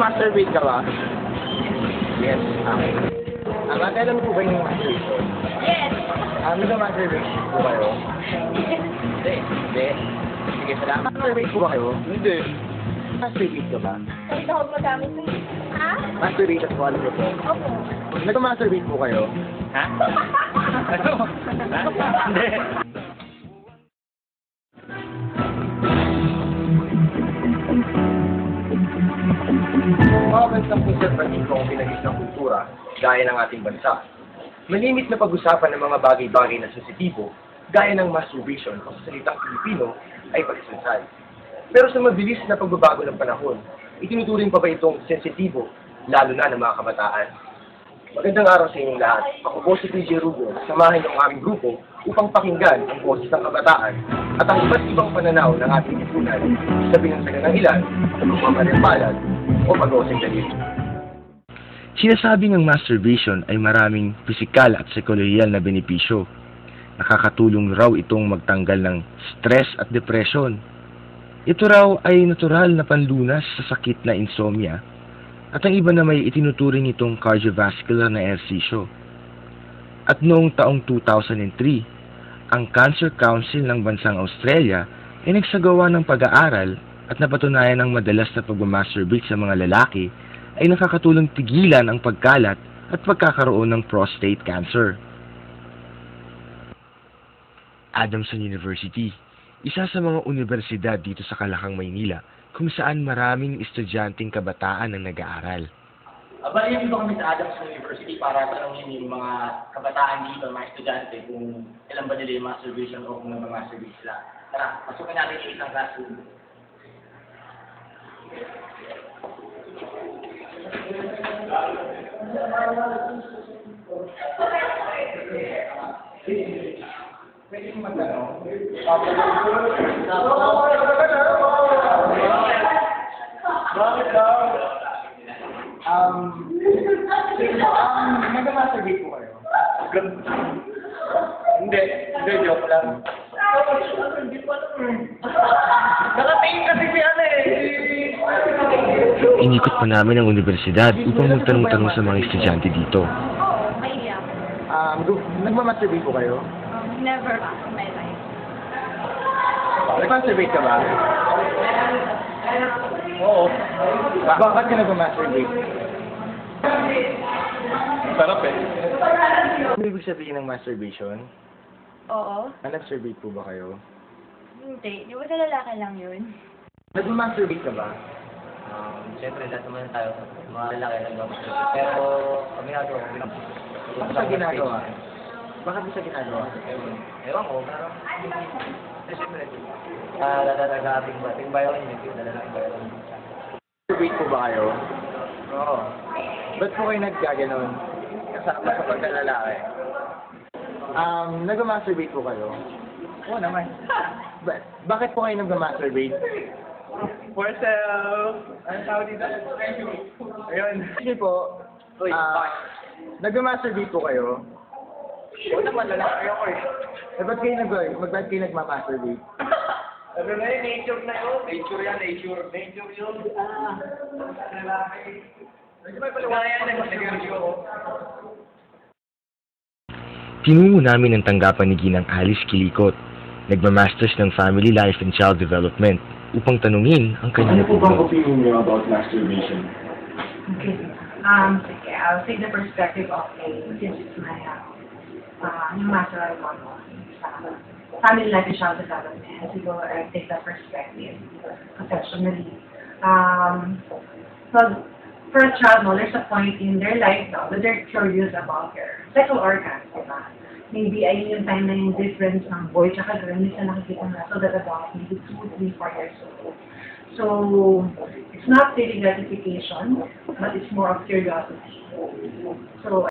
Nag-masturbate ka ba? Yes. Okay. Kailan po ba yung masturbation? Yes. Nag-masturbate po kayo? Hindi. Hindi. Sige, salamat. Masturbate po ba kayo? Hindi. Masturbate ka ba? Hindi ako magamit ng... Ha? Masturbate po, alam niyo po. Opo. Nag-masturbate po kayo? Ha? Ano? Hindi. Mga bansang konservatibo ang pinagis ng kultura, gaya ng ating bansa. Malimit na pag-usapan ng mga bagay-bagay na sensitibo, gaya ng masturbation o sa salitang Pilipino, ay pagsansay. Pero sa mabilis na pagbabago ng panahon, itinuturing pa ba itong sensitibo, lalo na ng mga kabataan? Magandang araw sa inyong lahat. Ako po si PJ Rugo. Samahan niyo ang aming grupo upang pakinggan ang boses ng kabataan at ang iba't ibang pananaw ng ating lipunan sa binansagan ng ilan, pagmamariampalan o pag-osing dalili. Sinasabing ang masturbation ay maraming pisikal at psikolohiyal na benepisyo. Nakakatulong raw itong magtanggal ng stress at depression. Ito raw ay natural na panlunas sa sakit na insomnia at ang iba na may itinuturing itong cardiovascular na ehersisyo. At noong taong 2003, ang Cancer Council ng bansang Australia ay nagsagawa ng pag-aaral at napatunayan ng madalas na pagmamasturbate sa mga lalaki ay nakakatulong tigilan ang pagkalat at pagkakaroon ng prostate cancer. Adamson University, isa sa mga universidad dito sa Calacang, Maynila, kung saan maraming estudyanteng kabataan ang nag-aaral. Bali dito kami sa Adamson University para tanongin yung mga kabataan dito, mga estudyante, kung ilan ba nila yung masturbation o kung nag-masturbate sila. Tara, pasukin natin yung isang classroom. Pwede mo magtanong? Bakit daw? Nag-masturbate po kayo? Hindi. Hindi, joke lang. Nakatingin kasi si ano Inikot pa namin ang universidad upang magtanong-tanong sa mga estudyante dito. Mahiya. Nag-masturbate po kayo? Never in my life. Nag-masturbate ka ba? Oo. Bakit ka nag-masturbate? Sarap eh. Ano ibig sabihin ng masturbation? Oo. Nag-masturbate po ba kayo? Hindi. Di ba sa lalaki lang yun? Nag-masturbate ka ba? Siyempre, lahat naman tayo, mga lalaki nag-masturbate. Pero, kami nagawa ko. Bakit sa ginagawa? Bakit mo sa ginagawa? Ewan ko, pero... Siyempre, nag-ating bayaw yun, yung nalalaki bayaw yun. Masturbate po ba kayo? Oo. Ba't po kayo naggaganon? Kasama sa pagkalalaki? Nag-masturbate po kayo? Oo naman. Bakit po kayo nag-masturbate? For self! Anong tawag dito? Ayun. Sige po, Uy, bakit? nag-masturbate po kayo? Oo naman, lalaki ako eh. Ba't kayo nagmamasturbate? Ano na yun? Nature na yun. Nature yan, nature. Nature yun. Lalaki. Kaya nag-review ako. Tinungo namin ang tanggapan ni Ginang Alice Kilikot, nagmamasters ng Family Life and Child Development, upang tanungin ang kanyang opinion niyo about masturbation? Okay. Sige, I'll take the perspective of since it's my master one family life and child development. Siguro, I take that perspective professionally. So, for a child, no, there's a point in their life now that they're curious about their sexual organs, diba? Maybe ay yung time na yung difference ng boy tsaka girl, minsan nakikita na so that about maybe 2, 3, 4 years old. So, it's not really gratification, but it's more of curiosity. So,